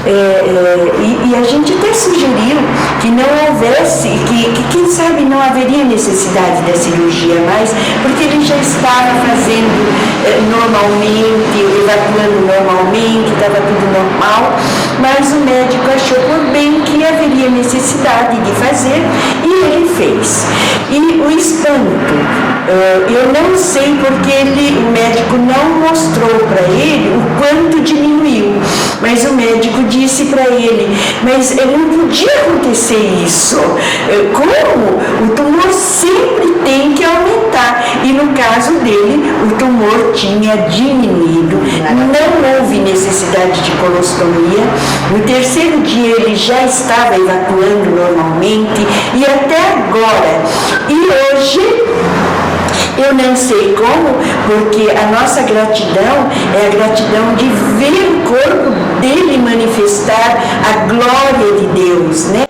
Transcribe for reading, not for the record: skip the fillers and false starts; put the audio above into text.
E a gente até sugeriu que não houvesse, que quem sabe não haveria necessidade da cirurgia mais, porque ele já estava fazendo normalmente, evacuando normalmente, estava tudo normal, mas o médico achou por bem que haveria necessidade de fazer e ele fez. E o espanto, eu não sei porque o médico não mostrou para ele o quanto diminuiu, mas o médico disse para ele, mas não podia acontecer isso. Como? O tumor sempre tem que aumentar. E no caso dele, o tumor tinha diminuído, não houve necessidade de colostomia. No terceiro dia ele já estava evacuando normalmente e até agora. E hoje, eu não sei como, porque a nossa gratidão é a gratidão de ver o corpo dele manifestar a glória de Deus, né?